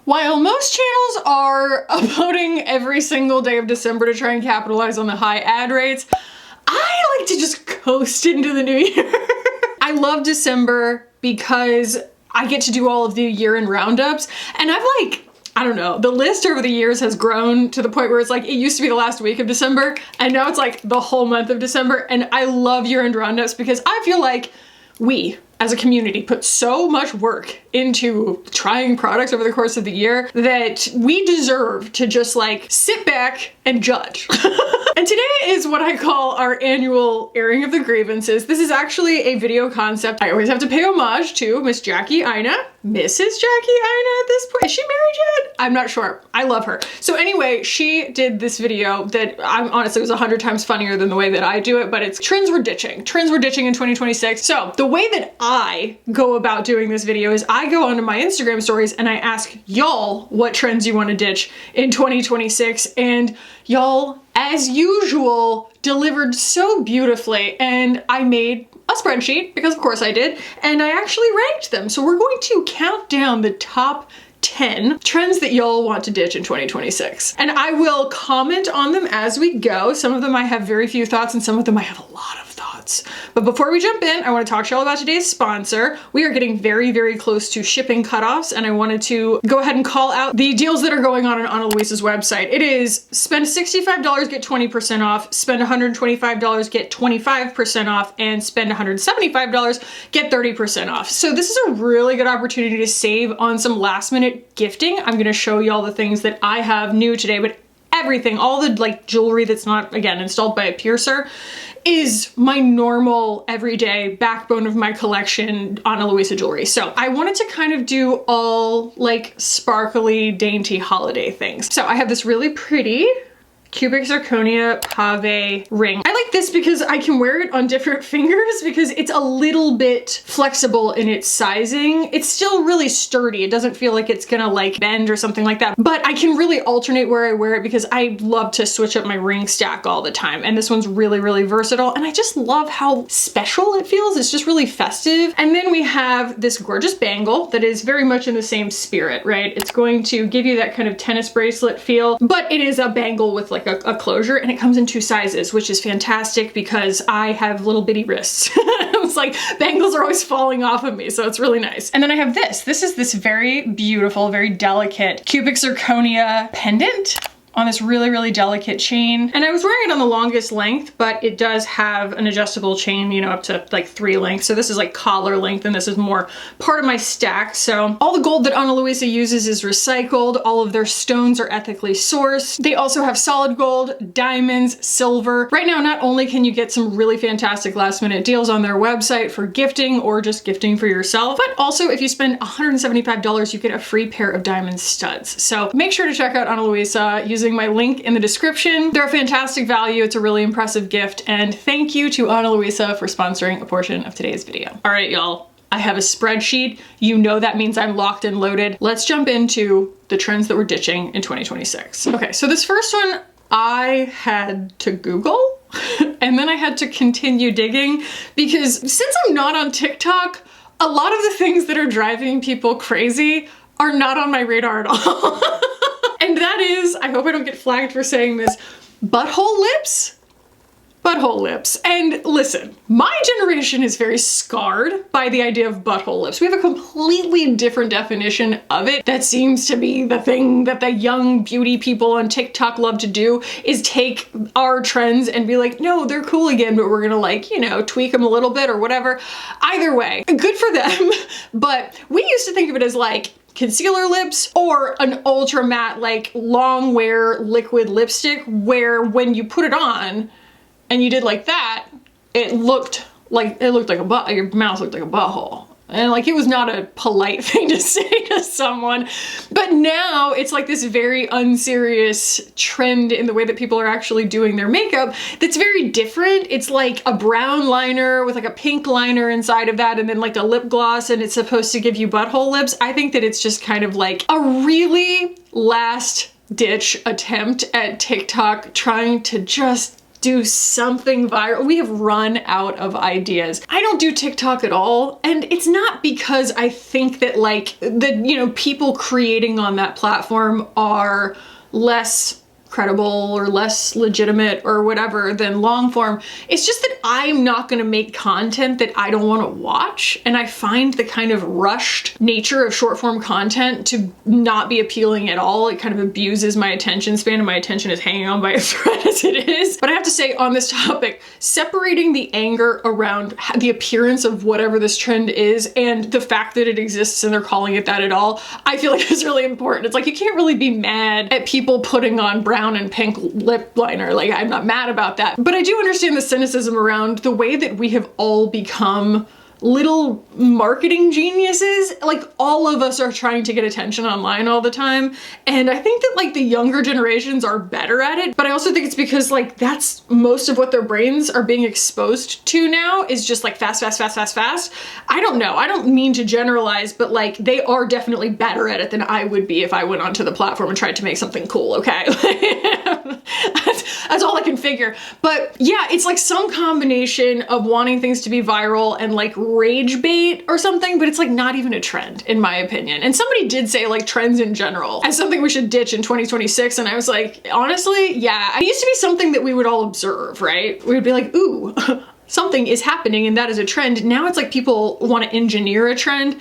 While most channels are uploading every single day of December to try and capitalize on the high ad rates, I like to just coast into the new year. I love December because I get to do all of the year-end roundups, and I've I don't know, the list over the years has grown to the point where it's like, it used to be the last week of December, and now it's like the whole month of December, and I love year-end roundups because I feel like we, as a community, put so much work into trying products over the course of the year that we deserve to just sit back and judge. And today is what I call our annual airing of the grievances. This is actually a video concept. I always have to pay homage to Miss Jackie Ina. Mrs. Jackie Ina at this point. Is she married yet? I'm not sure. I love her. So anyway, she did this video that I'm honestly was 100 times funnier than the way that I do it, but it's trends we're ditching. Trends we're ditching in 2026. So the way that I go about doing this video is I go onto my Instagram stories and I ask y'all what trends you want to ditch in 2026, and y'all, as usual, delivered so beautifully, and I made a spreadsheet, because of course I did, and I actually ranked them. So we're going to count down the top 10 trends that y'all want to ditch in 2026. And I will comment on them as we go. Some of them I have very few thoughts, and some of them I have a lot of thoughts. But before we jump in, I want to talk to y'all about today's sponsor. We are getting very, very close to shipping cutoffs, and I wanted to go ahead and call out the deals that are going on Ana Luisa's website. It is spend $65, get 20% off, spend $125, get 25% off, and spend $175, get 30% off. So this is a really good opportunity to save on some last minute gifting. I'm gonna show you all the things that I have new today, but everything, all the jewelry that's not, again, installed by a piercer is my normal everyday backbone of my collection Ana Luisa jewelry. So I wanted to kind of do all sparkly, dainty holiday things. So I have this really pretty cubic zirconia pave ring. I like this because I can wear it on different fingers because it's a little bit flexible in its sizing. It's still really sturdy. It doesn't feel like it's gonna bend or something like that, but I can really alternate where I wear it because I love to switch up my ring stack all the time. And this one's really, really versatile. And I just love how special it feels. It's just really festive. And then we have this gorgeous bangle that is very much in the same spirit, right? It's going to give you that kind of tennis bracelet feel, but it is a bangle with a closure, and it comes in 2 sizes, which is fantastic because I have little bitty wrists. It's bangles are always falling off of me, so it's really nice. And then I have this. This is this very beautiful, very delicate cubic zirconia pendant on this really, really delicate chain. And I was wearing it on the longest length, but it does have an adjustable chain, you know, up to 3 lengths. So this is collar length, and this is more part of my stack. So all the gold that Ana Luisa uses is recycled. All of their stones are ethically sourced. They also have solid gold, diamonds, silver. Right now, not only can you get some really fantastic last minute deals on their website for gifting or just gifting for yourself, but also if you spend $175, you get a free pair of diamond studs. So make sure to check out Ana Luisa using my link in the description. They're a fantastic value. It's a really impressive gift. And thank you to Ana Luisa for sponsoring a portion of today's video. All right, y'all. I have a spreadsheet. You know that means I'm locked and loaded. Let's jump into the trends that we're ditching in 2026. Okay, so this first one I had to Google and then I had to continue digging because since I'm not on TikTok, a lot of the things that are driving people crazy are not on my radar at all. And that is, I hope I don't get flagged for saying this, butthole lips? Butthole lips. And listen, my generation is very scarred by the idea of butthole lips. We have a completely different definition of it that seems to be the thing that the young beauty people on TikTok love to do, is take our trends and be like, no, they're cool again, but we're gonna tweak them a little bit or whatever. Either way, good for them. But we used to think of it as concealer lips or an ultra matte long wear liquid lipstick where when you put it on and you did that, it looked like a butt, your mouth looked like a butthole. And it was not a polite thing to say to someone. But now it's this very unserious trend in the way that people are actually doing their makeup that's very different. It's a brown liner with a pink liner inside of that, and then a lip gloss, and it's supposed to give you butthole lips. I think that it's just kind of a really last ditch attempt at TikTok trying to just do something viral. We have run out of ideas. I don't do TikTok at all, and it's not because I think that like people creating on that platform are less credible or less legitimate or whatever than long form. It's just that I'm not going to make content that I don't want to watch, and I find the kind of rushed nature of short form content to not be appealing at all. It kind of abuses my attention span, and my attention is hanging on by a thread as it is. But I have to say, on this topic, separating the anger around the appearance of whatever this trend is and the fact that it exists and they're calling it that at all, I feel like is really important. It's like, you can't really be mad at people putting on brown and pink lip liner. Like, I'm not mad about that. But I do understand the cynicism around the way that we have all become little marketing geniuses. Like, all of us are trying to get attention online all the time. And I think that like the younger generations are better at it. But I also think it's because like that's most of what their brains are being exposed to now, is just like fast, fast, fast, fast, fast. I don't know. I don't mean to generalize, but like they are definitely better at it than I would be if I went onto the platform and tried to make something cool, okay? That's all I can figure. But yeah, it's like some combination of wanting things to be viral and like rage bait or something, but it's like not even a trend in my opinion. And somebody did say like trends in general as something we should ditch in 2026, and I was like, honestly, yeah. It used to be something that we would all observe, right? We would be like, ooh, something is happening and that is a trend. Now it's like people want to engineer a trend.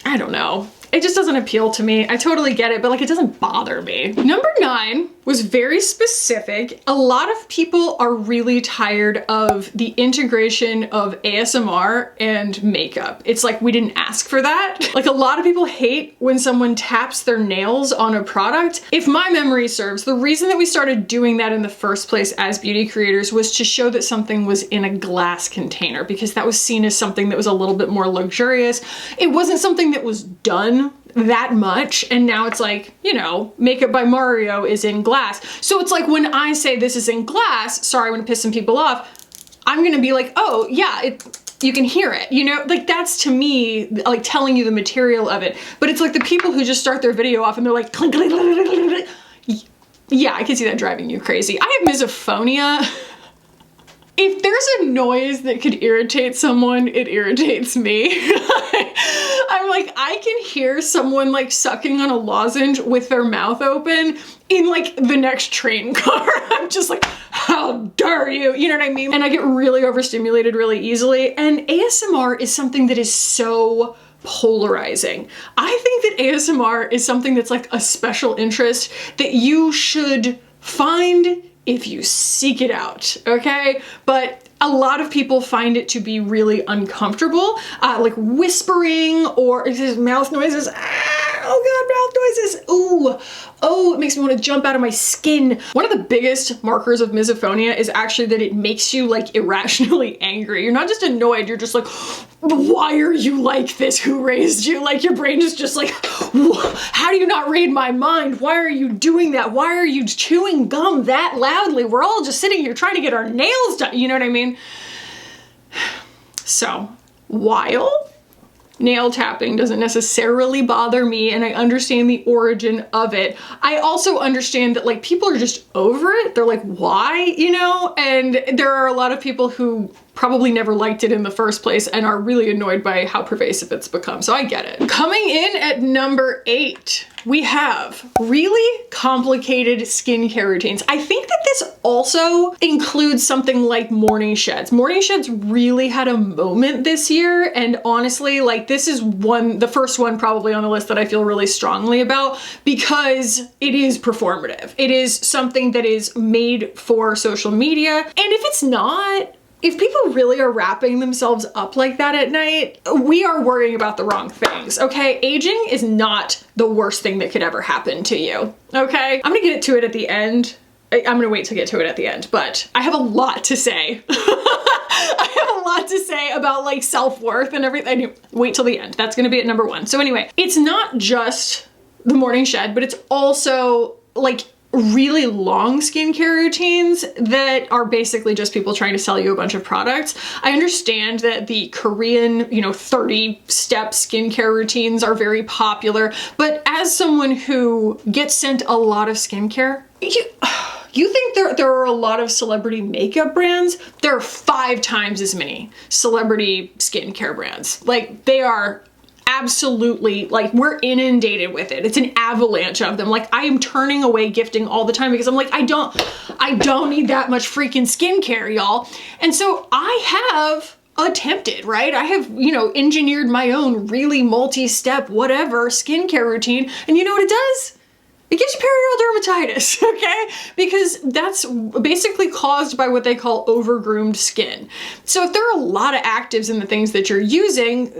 I don't know. It just doesn't appeal to me. I totally get it, but like it doesn't bother me. Number 9 was very specific. A lot of people are really tired of the integration of ASMR and makeup. It's like, we didn't ask for that. Like, a lot of people hate when someone taps their nails on a product. If my memory serves, the reason that we started doing that in the first place as beauty creators was to show that something was in a glass container, because that was seen as something that was a little bit more luxurious. It wasn't something that was done that much, and now it's like, you know, Makeup by Mario is in glass. So it's like, when I say this is in glass, sorry, I'm gonna piss some people off, I'm gonna be like, oh yeah, you can hear it, you know? Like, that's to me like telling you the material of it. But it's like the people who just start their video off and they're like, clink, clink, clink, clink, clink. Yeah, I can see that driving you crazy. I have misophonia. If there's a noise that could irritate someone, it irritates me. I'm like, I can hear someone like sucking on a lozenge with their mouth open in like the next train car. I'm just like, how dare you? You know what I mean? And I get really overstimulated really easily. And ASMR is something that is so polarizing. I think that ASMR is something that's like a special interest that you should find if you seek it out, okay? But a lot of people find it to be really uncomfortable, like whispering or mouth noises. Oh God, mouth noises. Ooh, oh, it makes me want to jump out of my skin. One of the biggest markers of misophonia is actually that it makes you like irrationally angry. You're not just annoyed, you're just like, why are you like this? Who raised you? Like, your brain is just like, how do you not read my mind? Why are you doing that? Why are you chewing gum that loudly? We're all just sitting here trying to get our nails done. You know what I mean? So, while nail tapping doesn't necessarily bother me, and I understand the origin of it, I also understand that like people are just over it. They're like, why, you know? And there are a lot of people who probably never liked it in the first place and are really annoyed by how pervasive it's become. So I get it. Coming in at number 8, we have really complicated skincare routines. I think that this also includes something like morning sheds. Morning sheds really had a moment this year, and honestly, like, this is the first one probably on the list that I feel really strongly about, because it is performative. It is something that is made for social media, and if it's not, if people really are wrapping themselves up like that at night, we are worrying about the wrong things, okay? Aging is not the worst thing that could ever happen to you, okay? I'm gonna get to it at the end. I'm gonna wait to get to it at the end, but I have a lot to say. I have a lot to say about like self-worth and everything. Wait till the end. That's gonna be at number 1. So anyway, it's not just the morning shed, but it's also like really long skincare routines that are basically just people trying to sell you a bunch of products. I understand that the Korean, 30-step skincare routines are very popular, but as someone who gets sent a lot of skincare, You think there are a lot of celebrity makeup brands? There are 5 times as many celebrity skincare brands. Like, they are absolutely, like, we're inundated with it. It's an avalanche of them. Like, I am turning away gifting all the time because I'm like, I don't need that much freaking skincare, y'all. And so I have attempted, right? I have, you know, engineered my own really multi-step whatever skincare routine. And you know what it does? It gives you periodontal dermatitis, okay? Because that's basically caused by what they call overgroomed skin. So if there are a lot of actives in the things that you're using,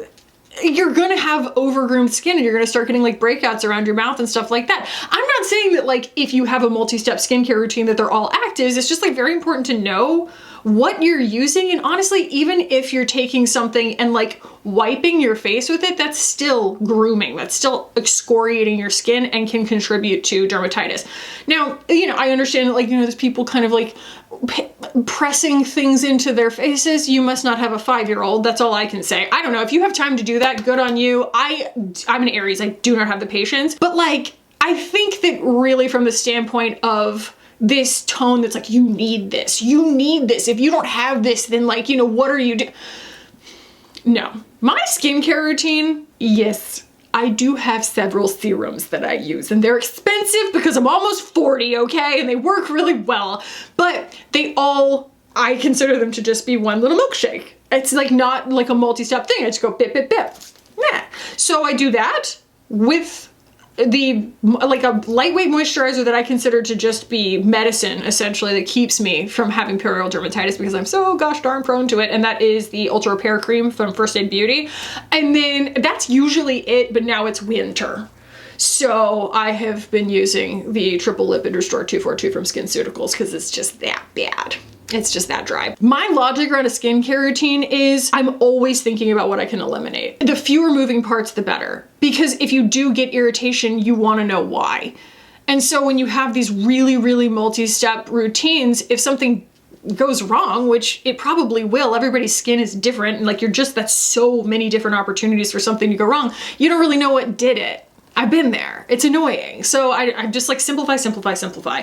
you're gonna have overgroomed skin and you're gonna start getting like breakouts around your mouth and stuff like that. I'm not saying that like if you have a multi-step skincare routine that they're all actives. It's just like very important to know what you're using. And honestly, even if you're taking something and like wiping your face with it, that's still grooming. That's still excoriating your skin and can contribute to dermatitis. Now, you know, I understand that, like, you know, there's people kind of like pressing things into their faces. You must not have a 5-year-old. That's all I can say. I don't know. If you have time to do that, good on you. I'm an Aries. I do not have the patience. But like, I think that really from the standpoint of this tone that's like, you need this. You need this. If you don't have this, then like, you know, what are you doing? No. My skincare routine, yes, I do have several serums that I use and they're expensive because I'm almost 40, okay? And they work really well, but they all, I consider them to just be one little milkshake. It's like not like a multi-step thing. I just go bip, bip, bip. Yeah. So I do that with like a lightweight moisturizer that I consider to just be medicine, essentially, that keeps me from having periodontal dermatitis because I'm so gosh darn prone to it. And that is the Ultra Repair Cream from First Aid Beauty. And then that's usually it, but now it's winter. So I have been using the Triple Lipid Restore 242 from SkinCeuticals because it's just that bad. It's just that dry. My logic around a skincare routine is I'm always thinking about what I can eliminate. The fewer moving parts, the better. Because if you do get irritation, you want to know why. And so when you have these really, really multi-step routines, if something goes wrong, which it probably will, everybody's skin is different, and like that's so many different opportunities for something to go wrong, you don't really know what did it. I've been there. It's annoying. So I'm just like simplify, simplify, simplify.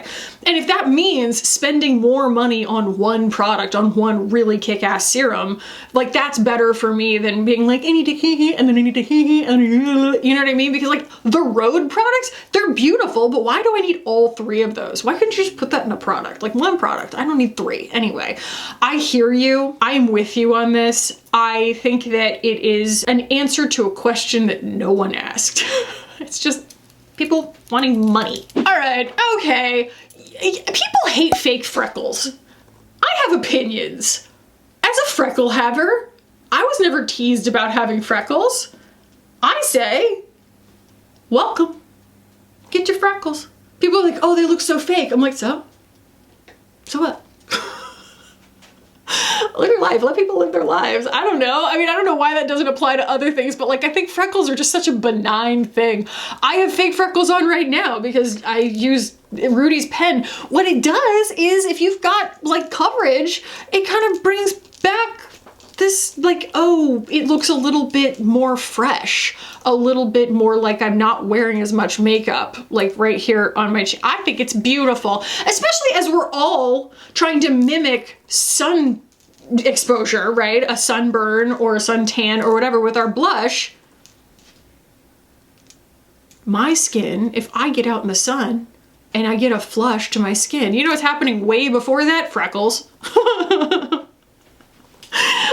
And if that means spending more money on one product, on one really kick-ass serum, like that's better for me than being like, I need to hee and then I need to hee and you know what I mean? Because like the Rhode products, they're beautiful, but why do I need all 3 of those? Why couldn't you just put that in a product? Like one product. I don't need 3. Anyway, I hear you. I'm with you on this. I think that it is an answer to a question that no one asked. It's just people wanting money. All right, okay. People hate fake freckles. I have opinions. As a freckle haver, I was never teased about having freckles. I say, welcome. Get your freckles. People are like, oh, they look so fake. I'm like, so? So what? Live your life. Let people live their lives. I don't know. I mean, I don't know why that doesn't apply to other things, but like, I think freckles are just such a benign thing. I have fake freckles on right now because I use Rudy's pen. What it does is if you've got like coverage, it kind of brings back this like, oh, it looks a little bit more fresh, a little bit more like I'm not wearing as much makeup, like right here on my chin. I think it's beautiful, especially as we're all trying to mimic sun exposure, right? A sunburn or a suntan or whatever with our blush. My skin, if I get out in the sun and I get a flush to my skin, you know what's happening way before that? Freckles.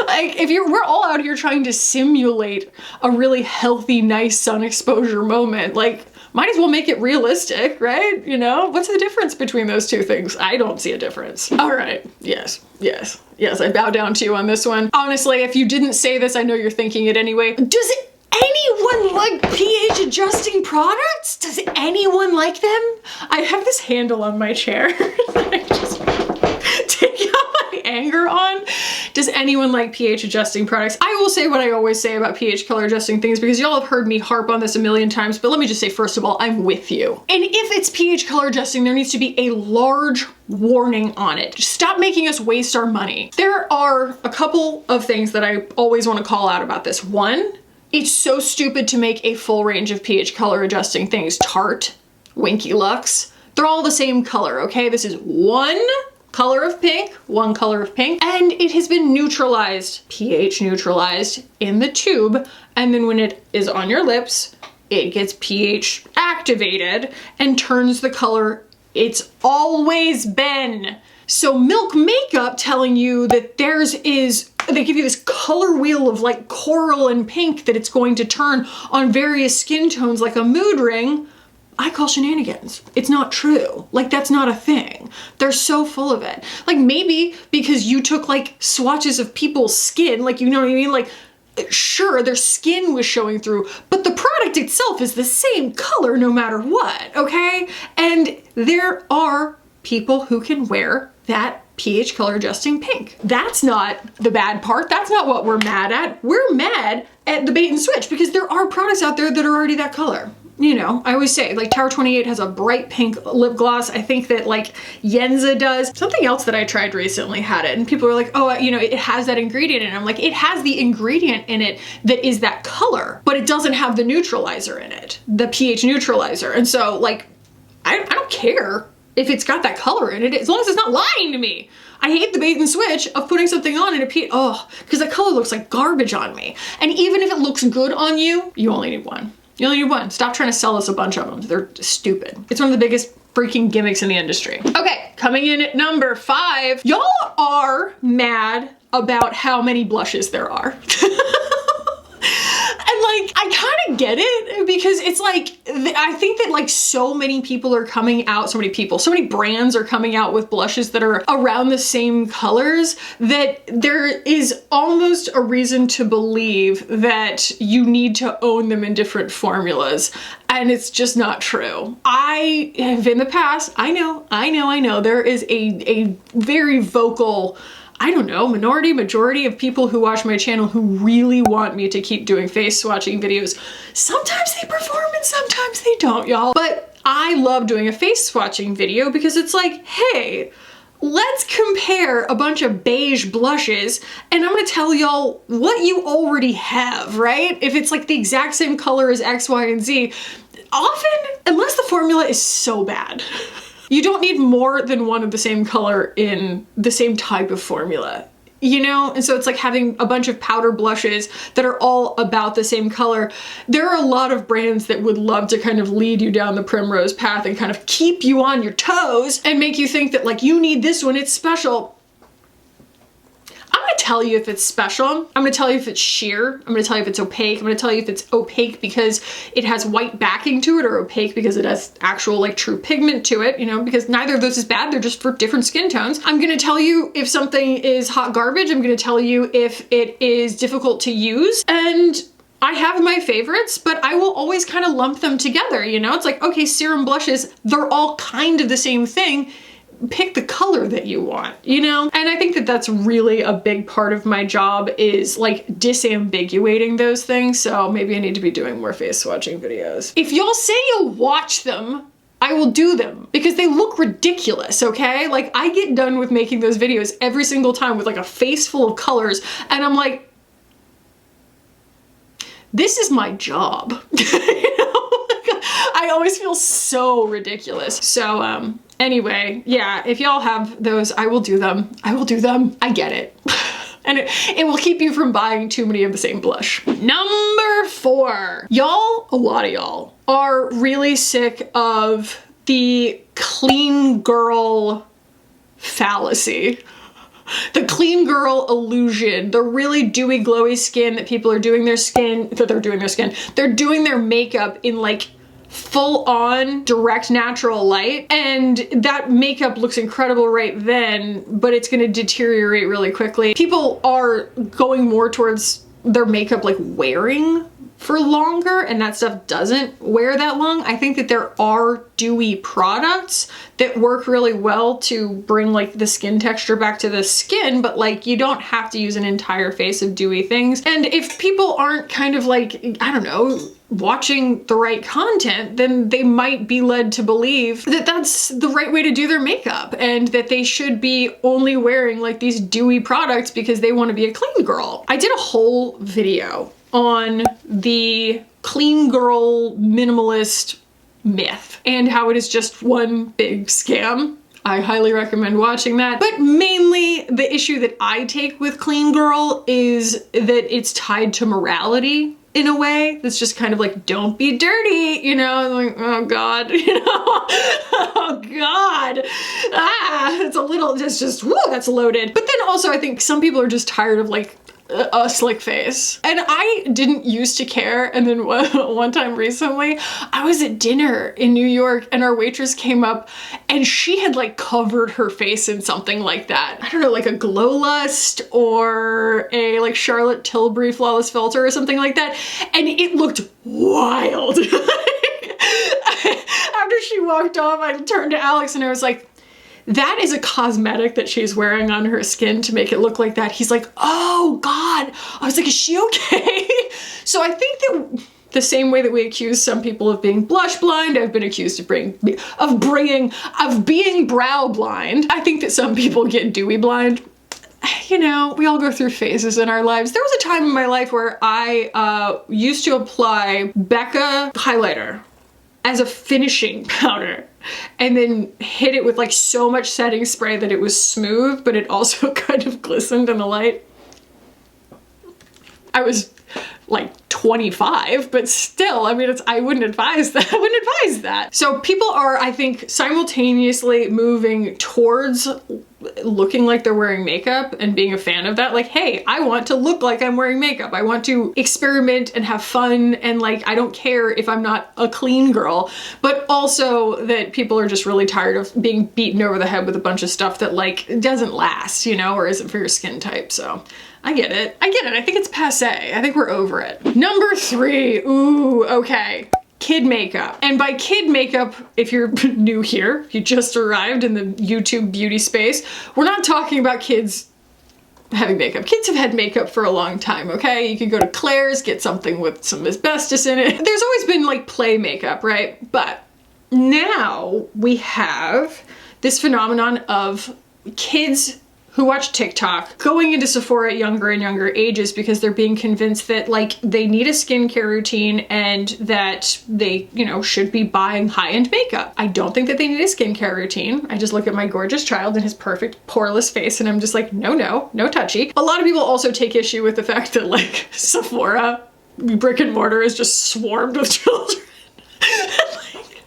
Like we're all out here trying to simulate a really healthy, nice sun exposure moment. Like, might as well make it realistic, right? You know, what's the difference between those two things? I don't see a difference. All right, yes, yes, yes, I bow down to you on this one. Honestly, if you didn't say this, I know you're thinking it anyway. Does anyone like pH adjusting products? Does anyone like them? I have this handle on my chair that I just take out my anger on. Does anyone like pH adjusting products? I will say what I always say about pH color adjusting things because y'all have heard me harp on this a million times, but let me just say, first of all, I'm with you. And if it's pH color adjusting, there needs to be a large warning on it. Just stop making us waste our money. There are a couple of things that I always want to call out about this. One, it's so stupid to make a full range of pH color adjusting things. Tarte, Winky Lux, They're all the same color, okay? This is one color of pink, and it has been neutralized, pH neutralized in the tube, and then when it is on your lips, it gets pH activated and turns the color it's always been. So Milk Makeup telling you that theirs is, they give you this color wheel of like coral and pink that it's going to turn on various skin tones like a mood ring, I call shenanigans. It's not true. Like, that's not a thing. They're so full of it. Like, maybe because you took like swatches of people's skin, like, you know what I mean? Like, sure, their skin was showing through, but the product itself is the same color no matter what, okay? And there are people who can wear that pH color adjusting pink. That's not the bad part. That's not what we're mad at. We're mad at the bait and switch because there are products out there that are already that color. You know, I always say like Tower 28 has a bright pink lip gloss. I think that like Yenza does. Something else that I tried recently had it and people were like, oh, you know, it has that ingredient in it. I'm like, it has the ingredient in it that is that color, but it doesn't have the neutralizer in it, the pH neutralizer. And so like, I don't care if it's got that color in it, as long as it's not lying to me. I hate the bait and switch of putting something on in a pH, because the color looks like garbage on me. And even if it looks good on you, you only need one. You only need one. Stop trying to sell us a bunch of them. They're stupid. It's one of the biggest freaking gimmicks in the industry. Okay, coming in at number 5. Y'all are mad about how many blushes there are. And like, I kind of get it because it's like, I think that like so many people are coming out, so many brands are coming out with blushes that are around the same colors that there is almost a reason to believe that you need to own them in different formulas. And it's just not true. I have in the past, I know, there is a very vocal, I don't know, majority of people who watch my channel who really want me to keep doing face swatching videos. Sometimes they perform and sometimes they don't, y'all. But I love doing a face swatching video because it's like, hey, let's compare a bunch of beige blushes and I'm gonna tell y'all what you already have, right? If it's like the exact same color as X, Y, and Z, often, unless the formula is so bad, you don't need more than one of the same color in the same type of formula, you know? And so it's like having a bunch of powder blushes that are all about the same color. There are a lot of brands that would love to kind of lead you down the primrose path and kind of keep you on your toes and make you think that like, you need this one, it's special. I'm gonna tell you if it's special. I'm gonna tell you if it's sheer. I'm gonna tell you if it's opaque. I'm gonna tell you if it's opaque because it has white backing to it or opaque because it has actual like true pigment to it, you know, because neither of those is bad. They're just for different skin tones. I'm gonna tell you if something is hot garbage. I'm gonna tell you if it is difficult to use. And I have my favorites, but I will always kind of lump them together, you know? It's like, okay, serum blushes, they're all kind of the same thing. Pick the color that you want, you know? And I think that that's really a big part of my job is like disambiguating those things. So maybe I need to be doing more face swatching videos. If y'all say you'll watch them, I will do them because they look ridiculous, okay? Like I get done with making those videos every single time with like a face full of colors and I'm like, this is my job. You know? I always feel so ridiculous. So anyway, yeah, if y'all have those, I will do them. I will do them. I get it. And it will keep you from buying too many of the same blush. Number 4. Y'all, a lot of y'all, are really sick of the clean girl fallacy. The clean girl illusion, the really dewy, glowy skin that people are doing their skin, they're doing their makeup in like full on direct natural light and that makeup looks incredible right then, but it's gonna deteriorate really quickly. People are going more towards their makeup like wearing for longer and that stuff doesn't wear that long. I think that there are dewy products that work really well to bring like the skin texture back to the skin, but like you don't have to use an entire face of dewy things. And if people aren't kind of like, I don't know, watching the right content, then they might be led to believe that that's the right way to do their makeup and that they should be only wearing like these dewy products because they want to be a clean girl. I did a whole video on the clean girl minimalist myth and how it is just one big scam. I highly recommend watching that. But mainly the issue that I take with clean girl is that it's tied to morality in a way that's just kind of like, don't be dirty, you know, like, oh God, you know, oh God, it's a little, just, whoa, that's loaded. But then also I think some people are just tired of like a slick face. And I didn't used to care. And then one time recently, I was at dinner in New York and our waitress came up and she had like covered her face in something like that. I don't know, like a Glow Lust or a like Charlotte Tilbury Flawless Filter or something like that. And it looked wild. After she walked off, I turned to Alex and I was like, that is a cosmetic that she's wearing on her skin to make it look like that. He's like, oh God. I was like, is she okay? So I think that the same way that we accuse some people of being blush blind, I've been accused of being brow blind. I think that some people get dewy blind. You know, we all go through phases in our lives. There was a time in my life where I used to apply Becca highlighter as a finishing powder and then hit it with like so much setting spray that it was smooth, but it also kind of glistened in the light. I was like 25, but still, I mean, I wouldn't advise that. I wouldn't advise that. So people are, I think, simultaneously moving towards looking like they're wearing makeup and being a fan of that. Like, hey, I want to look like I'm wearing makeup. I want to experiment and have fun. And like, I don't care if I'm not a clean girl, but also that people are just really tired of being beaten over the head with a bunch of stuff that like doesn't last, you know, or isn't for your skin type. So I get it. I get it. I think it's passé. I think we're over it. Number 3. Ooh, okay. Kid makeup. And by kid makeup, if you're new here, if you just arrived in the YouTube beauty space, we're not talking about kids having makeup. Kids have had makeup for a long time, okay? You could go to Claire's, get something with some asbestos in it. There's always been like play makeup, right? But now we have this phenomenon of kids who watch TikTok going into Sephora at younger and younger ages because they're being convinced that like they need a skincare routine and that they, you know, should be buying high-end makeup. I don't think that they need a skincare routine. I just look at my gorgeous child and his perfect poreless face and I'm just like, no, no, no touchy. A lot of people also take issue with the fact that like Sephora, brick and mortar, is just swarmed with children. Like,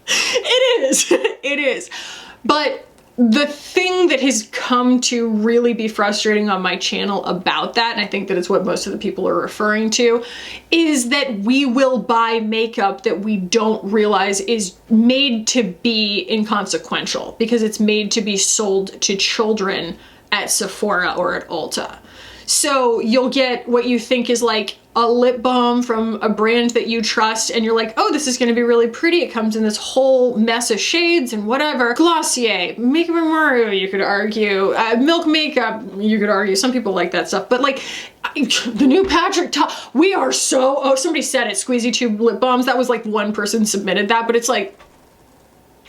it is, it is. But the thing that has come to really be frustrating on my channel about that, and I think that it's what most of the people are referring to, is that we will buy makeup that we don't realize is made to be inconsequential because it's made to be sold to children at Sephora or at Ulta. So you'll get what you think is like a lip balm from a brand that you trust and you're like, oh, this is gonna be really pretty. It comes in this whole mess of shades and whatever. Glossier, Makeup and Mario, you could argue. Milk Makeup, you could argue. Some people like that stuff. But like, the new Patrick we are so, oh, somebody said it, squeezy tube lip balms. That was like one person submitted that, but it's like,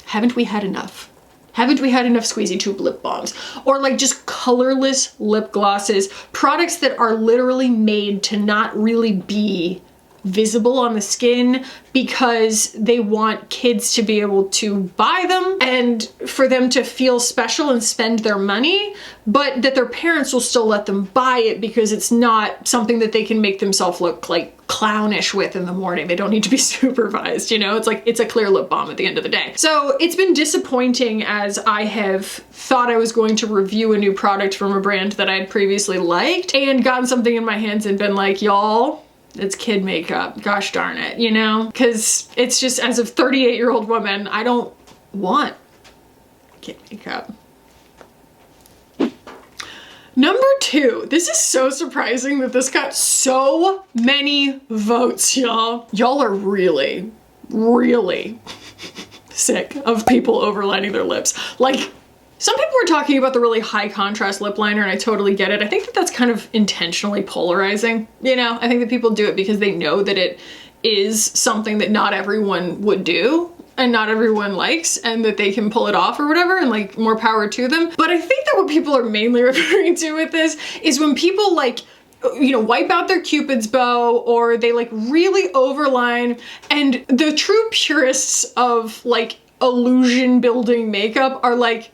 haven't we had enough? Haven't we had enough squeezy tube lip balms? Or like just colorless lip glosses, products that are literally made to not really be visible on the skin because they want kids to be able to buy them and for them to feel special and spend their money, but that their parents will still let them buy it because it's not something that they can make themselves look like clownish with in the morning. They don't need to be supervised, you know? It's like, it's a clear lip balm at the end of the day. So it's been disappointing as I have thought I was going to review a new product from a brand that I had previously liked and gotten something in my hands and been like, y'all, it's kid makeup. Gosh darn it, you know? Because it's just, as a 38-year-old woman, I don't want kid makeup. Number 2, this is so surprising that this got so many votes, y'all. Y'all are really, really sick of people overlining their lips. Like, some people were talking about the really high contrast lip liner and I totally get it. I think that that's kind of intentionally polarizing. You know, I think that people do it because they know that it is something that not everyone would do and not everyone likes and that they can pull it off or whatever and like more power to them. But I think that what people are mainly referring to with this is when people like you know, wipe out their Cupid's bow, or they like really overline. And the true purists of like illusion building makeup are like,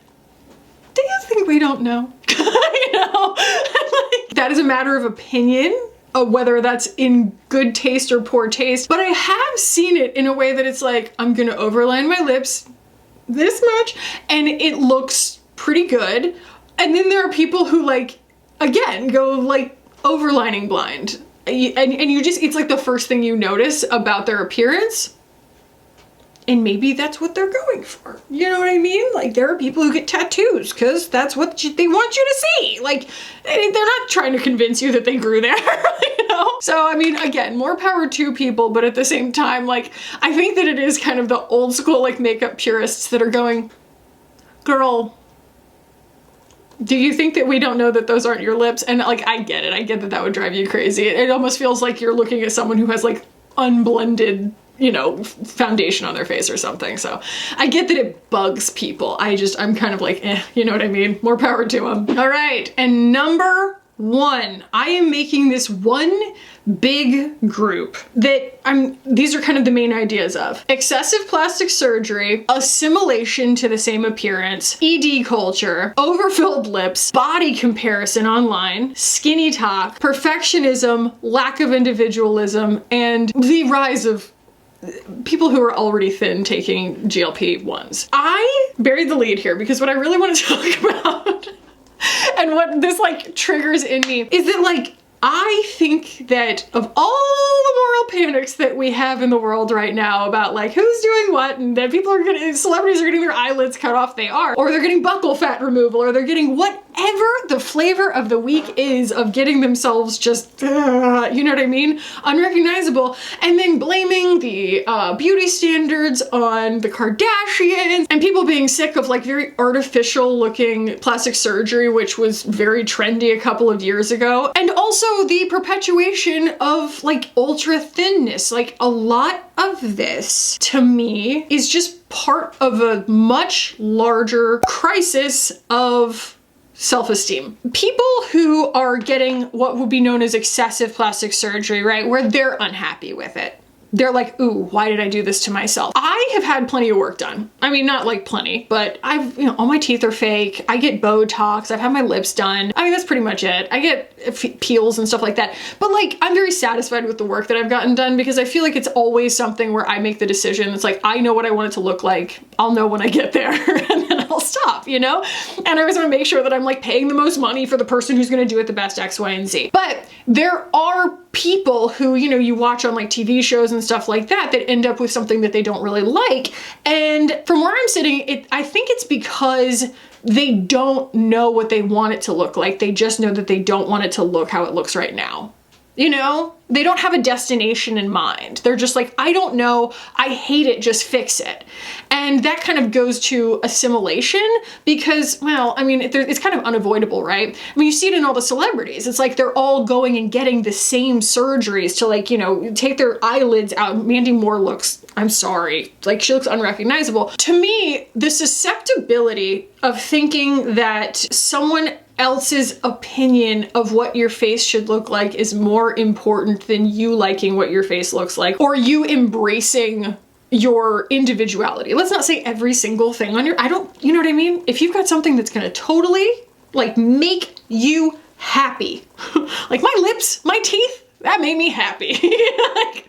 do you think we don't know? You know, like, that is a matter of opinion, of whether that's in good taste or poor taste. But I have seen it in a way that it's like, I'm gonna overline my lips this much and it looks pretty good. And then there are people who like, again, go like overlining blind. And you just, it's like the first thing you notice about their appearance. And maybe that's what they're going for. You know what I mean? Like, there are people who get tattoos because that's what they want you to see. Like, they're not trying to convince you that they grew there, you know? So, I mean, again, more power to people, but at the same time, like, I think that it is kind of the old school, like, makeup purists that are going, girl, do you think that we don't know that those aren't your lips? And like, I get it. I get that that would drive you crazy. It almost feels like you're looking at someone who has like unblended, you know, foundation on their face or something. So I get that it bugs people. I'm kind of like, you know what I mean? More power to them. All right. And number 1, I am making this one big group that these are kind of the main ideas of excessive plastic surgery, assimilation to the same appearance, ED culture, overfilled lips, body comparison online, skinny talk, perfectionism, lack of individualism, and the rise of people who are already thin taking GLP-1s. I buried the lead here because what I really want to talk about and what this like triggers in me is that like, I think that of all the moral panics that we have in the world right now about like who's doing what and that celebrities are getting their eyelids cut off, or they're getting buccal fat removal, or they're getting whatever the flavor of the week is of getting themselves just, you know what I mean? Unrecognizable. And then blaming the beauty standards on the Kardashians and people being sick of like very artificial looking plastic surgery, which was very trendy a couple of years ago. And also the perpetuation of like ultra thinness. Like a lot of this to me is just part of a much larger crisis of self-esteem. People who are getting what would be known as excessive plastic surgery, right? Where they're unhappy with it. They're like, ooh, why did I do this to myself? I have had plenty of work done. I mean, not like plenty, but all my teeth are fake. I get Botox. I've had my lips done. I mean, that's pretty much it. I get peels and stuff like that. But like, I'm very satisfied with the work that I've gotten done because I feel like it's always something where I make the decision. It's like, I know what I want it to look like. I'll know when I get there and then I'll stop, you know? And I always want to make sure that I'm like paying the most money for the person who's going to do it the best X, Y, and Z. But there are people who, you know, you watch on like TV shows and stuff like that end up with something that they don't really like. And from where I'm sitting, I think it's because they don't know what they want it to look like. They just know that they don't want it to look how it looks right now. You know, they don't have a destination in mind. They're just like, I don't know, I hate it, just fix it. And that kind of goes to assimilation because, well, I mean, it's kind of unavoidable, right? I mean, you see it in all the celebrities. It's like they're all going and getting the same surgeries to like, you know, take their eyelids out. Mandy Moore looks, I'm sorry, like she looks unrecognizable. To me, the susceptibility of thinking that someone else's opinion of what your face should look like is more important than you liking what your face looks like or you embracing your individuality. Let's not say every single thing on you know what I mean? If you've got something that's gonna totally like make you happy, like my lips, my teeth, that made me happy. Like,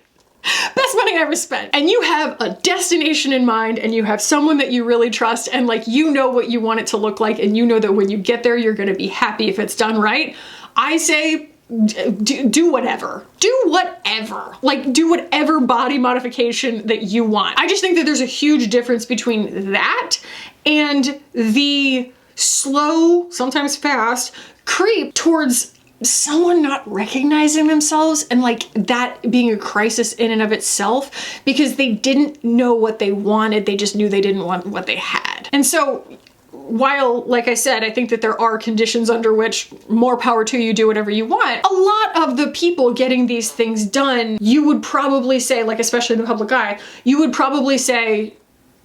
best money I ever spent. And you have a destination in mind and you have someone that you really trust and like you know what you want it to look like and you know that when you get there you're gonna be happy if it's done right. I say do whatever. Do whatever. Like do whatever body modification that you want. I just think that there's a huge difference between that and the slow, sometimes fast, creep towards someone not recognizing themselves and like that being a crisis in and of itself because they didn't know what they wanted, they just knew they didn't want what they had. And so while, like I said, I think that there are conditions under which more power to you, do whatever you want, a lot of the people getting these things done, you would probably say, like especially in the public eye, you would probably say,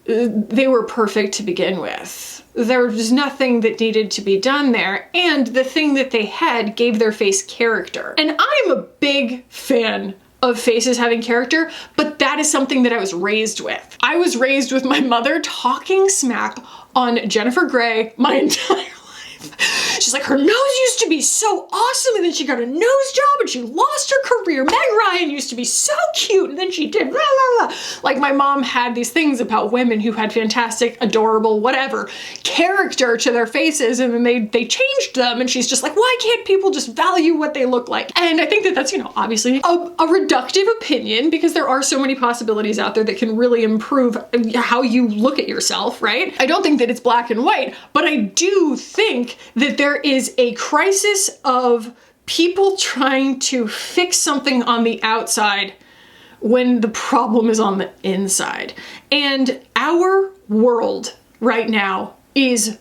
they were perfect to begin with. There was nothing that needed to be done there, and the thing that they had gave their face character. And I'm a big fan of faces having character, but that is something that I was raised with. I was raised with my mother talking smack on Jennifer Grey my entire life. She's like, her nose used to be so awesome, and then she got a nose job and she lost her career. Meg Ryan used to be so cute, and then she did blah, blah, blah. Like, my mom had these things about women who had fantastic, adorable, whatever, character to their faces, and then they changed them, and she's just like, why can't people just value what they look like? And I think that that's, you know, obviously a reductive opinion, because there are so many possibilities out there that can really improve how you look at yourself, right? I don't think that it's black and white, but I do think that there is a crisis of people trying to fix something on the outside when the problem is on the inside. And our world right now is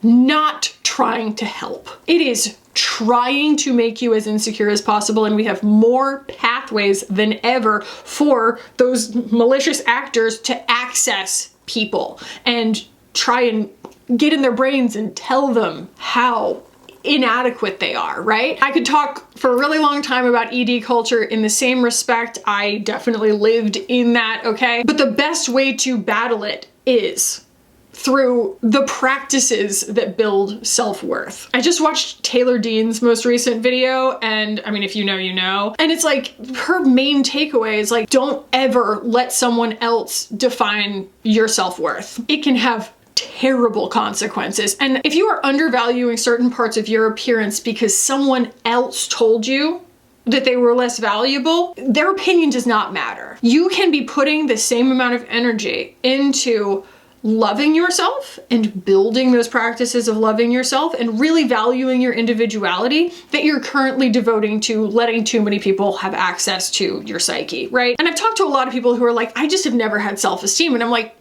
not trying to help. It is trying to make you as insecure as possible, and we have more pathways than ever for those malicious actors to access people and try and get in their brains and tell them how inadequate they are, right? I could talk for a really long time about ED culture in the same respect. I definitely lived in that, okay? But the best way to battle it is through the practices that build self-worth. I just watched Taylor Dean's most recent video, and I mean, if you know, you know. And it's like, her main takeaway is like, don't ever let someone else define your self-worth. It can have terrible consequences. And if you are undervaluing certain parts of your appearance because someone else told you that they were less valuable, their opinion does not matter. You can be putting the same amount of energy into loving yourself and building those practices of loving yourself and really valuing your individuality that you're currently devoting to letting too many people have access to your psyche, right? And I've talked to a lot of people who are like, I just have never had self-esteem. And I'm like,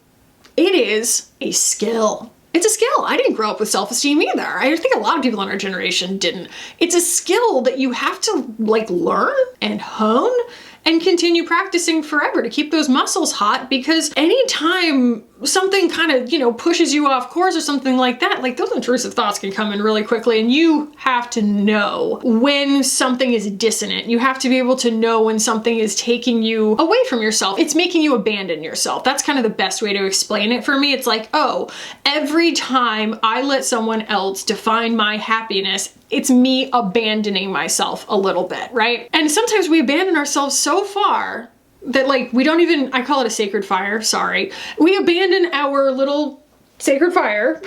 it is a skill. It's a skill. I didn't grow up with self-esteem either. I think a lot of people in our generation didn't. It's a skill that you have to like learn and hone and continue practicing forever to keep those muscles hot, because anytime something kind of, you know, pushes you off course or something like that, like those intrusive thoughts can come in really quickly, and you have to know when something is dissonant. You have to be able to know when something is taking you away from yourself. It's making you abandon yourself. That's kind of the best way to explain it for me. It's like, oh, every time I let someone else define my happiness, it's me abandoning myself a little bit, right? And sometimes we abandon ourselves so far that like we don't even, I call it a sacred fire, sorry. We abandon our little sacred fire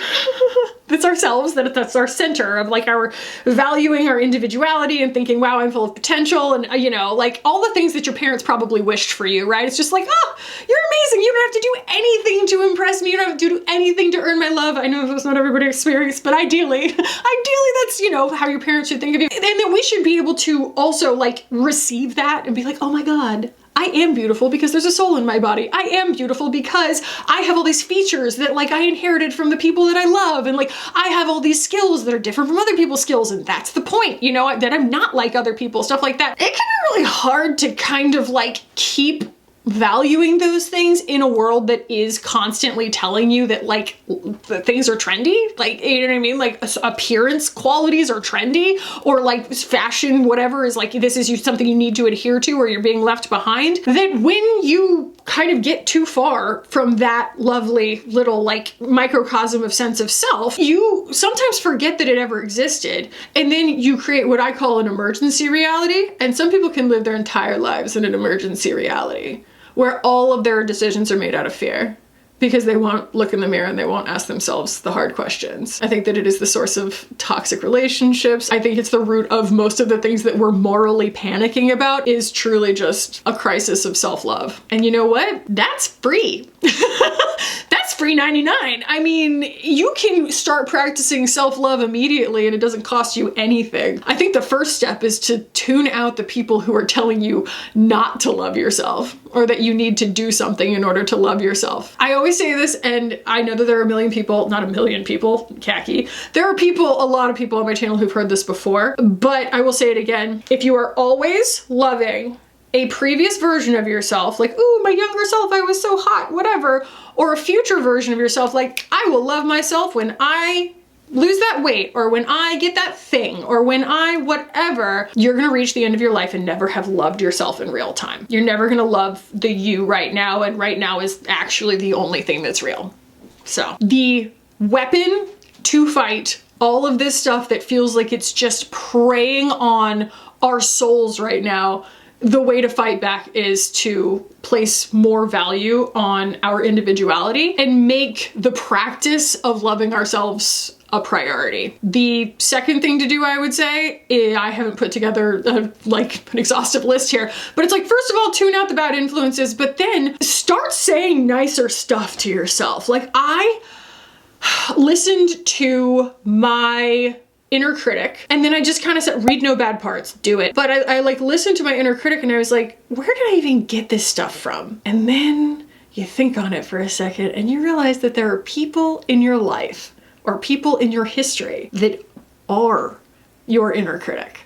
that's ourselves, that's our center of like our valuing our individuality and thinking, wow, I'm full of potential, and you know, like all the things that your parents probably wished for you, right? It's just like, oh, you're amazing. You don't have to do anything to impress me. You don't have to do anything to earn my love. I know that's not everybody's experience, but ideally that's, you know, how your parents should think of you. And then we should be able to also like receive that and be like, oh my God, I am beautiful because there's a soul in my body. I am beautiful because I have all these features that like I inherited from the people that I love. And like, I have all these skills that are different from other people's skills. And that's the point, you know, that I'm not like other people, stuff like that. It can be really hard to kind of like keep valuing those things in a world that is constantly telling you that like that things are trendy, like, you know what I mean, like appearance qualities are trendy, or like fashion whatever is like, this is something you need to adhere to or you're being left behind. That when you kind of get too far from that lovely little like microcosm of sense of self, you sometimes forget that it ever existed, and then you create what I call an emergency reality. And some people can live their entire lives in an emergency reality where all of their decisions are made out of fear because they won't look in the mirror and they won't ask themselves the hard questions. I think that it is the source of toxic relationships. I think it's the root of most of the things that we're morally panicking about is truly just a crisis of self-love. And you know what? That's free. That's free 99. I mean, you can start practicing self-love immediately and it doesn't cost you anything. I think the first step is to tune out the people who are telling you not to love yourself or that you need to do something in order to love yourself. I always say this, and I know that there are a million people, not a million people, Kackie. There are people, a lot of people on my channel who've heard this before, but I will say it again. If you are always loving a previous version of yourself, like, ooh, my younger self, I was so hot, whatever, or a future version of yourself, like, I will love myself when I lose that weight, or when I get that thing, or when I whatever, you're gonna reach the end of your life and never have loved yourself in real time. You're never gonna love the you right now, and right now is actually the only thing that's real. So the weapon to fight all of this stuff that feels like it's just preying on our souls right now, the way to fight back is to place more value on our individuality and make the practice of loving ourselves a priority. The second thing to do, I would say, I haven't put together like an exhaustive list here, but it's like, first of all, tune out the bad influences, but then start saying nicer stuff to yourself. Like, I listened to my inner critic, and then I just kind of said, read no bad parts, do it. But I like listened to my inner critic and I was like, where did I even get this stuff from? And then you think on it for a second and you realize that there are people in your life or people in your history that are your inner critic.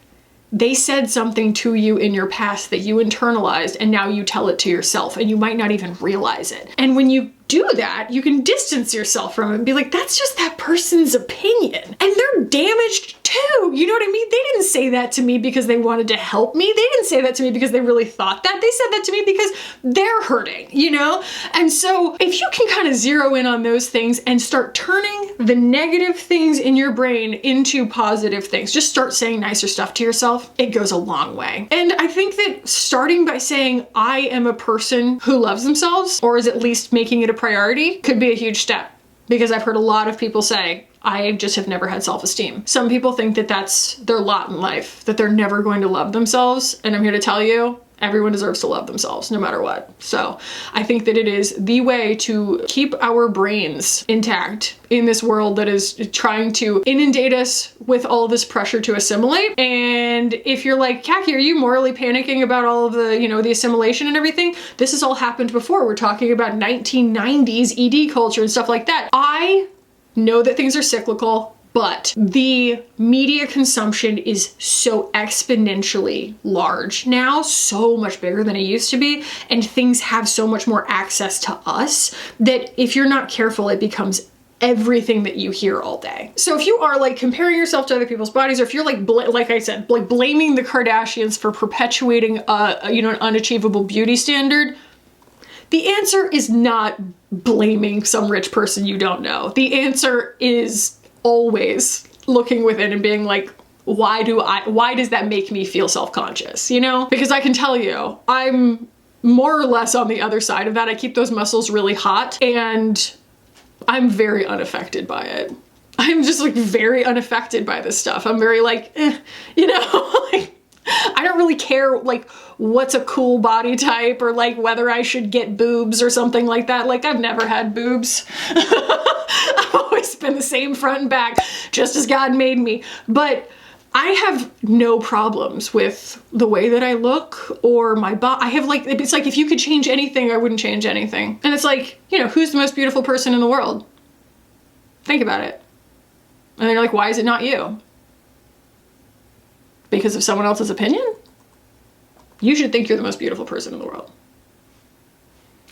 They said something to you in your past that you internalized, and now you tell it to yourself and you might not even realize it. And when you do that, you can distance yourself from it and be like, that's just that person's opinion. And they're damaged too. You know what I mean? They didn't say that to me because they wanted to help me. They didn't say that to me because they really thought that. They said that to me because they're hurting, you know? And so if you can kind of zero in on those things and start turning the negative things in your brain into positive things, just start saying nicer stuff to yourself, it goes a long way. And I think that starting by saying, I am a person who loves themselves, or is at least making it a priority, could be a huge step. Because I've heard a lot of people say, I just have never had self-esteem. Some people think that that's their lot in life, that they're never going to love themselves. And I'm here to tell you, everyone deserves to love themselves no matter what. So I think that it is the way to keep our brains intact in this world that is trying to inundate us with all this pressure to assimilate. And if you're like, Kackie, are you morally panicking about all of the, you know, the assimilation and everything? This has all happened before. We're talking about 1990s ED culture and stuff like that. I know that things are cyclical, but the media consumption is so exponentially large now, so much bigger than it used to be, and things have so much more access to us that if you're not careful, it becomes everything that you hear all day. So if you are like comparing yourself to other people's bodies, or if you're like I said, like blaming the Kardashians for perpetuating you know, an unachievable beauty standard, the answer is not blaming some rich person you don't know. The answer is always looking within and being like, why does that make me feel self-conscious, you know? Because I can tell you, I'm more or less on the other side of that. I keep those muscles really hot and I'm very unaffected by it. I'm just like very unaffected by this stuff. I'm very like, you know, like, I don't really care like what's a cool body type or like whether I should get boobs or something like that. Like, I've never had boobs. I've always been the same front and back, just as God made me. But I have no problems with the way that I look or my body. I have like, it's like if you could change anything, I wouldn't change anything. And it's like, you know, who's the most beautiful person in the world? Think about it. And then you're like, why is it not you? Because of someone else's opinion? You should think you're the most beautiful person in the world.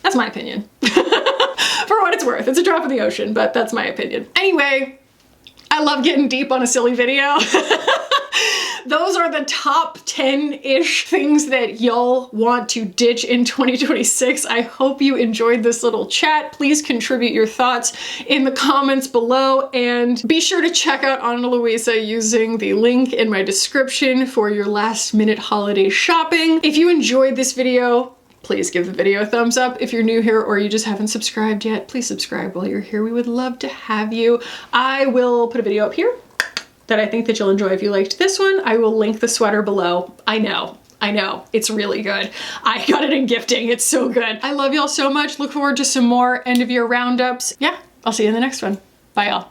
That's my opinion. For what it's worth. It's a drop in the ocean, but that's my opinion. Anyway, I love getting deep on a silly video. Those are the top 10-ish things that y'all want to ditch in 2026. I hope you enjoyed this little chat. Please contribute your thoughts in the comments below, and be sure to check out Ana Luisa using the link in my description for your last minute holiday shopping. If you enjoyed this video, please give the video a thumbs up. If you're new here or you just haven't subscribed yet, please subscribe while you're here. We would love to have you. I will put a video up here that I think that you'll enjoy if you liked this one. I will link the sweater below. I know, it's really good. I got it in gifting, it's so good. I love y'all so much. Look forward to some more end of year roundups. Yeah, I'll see you in the next one. Bye y'all.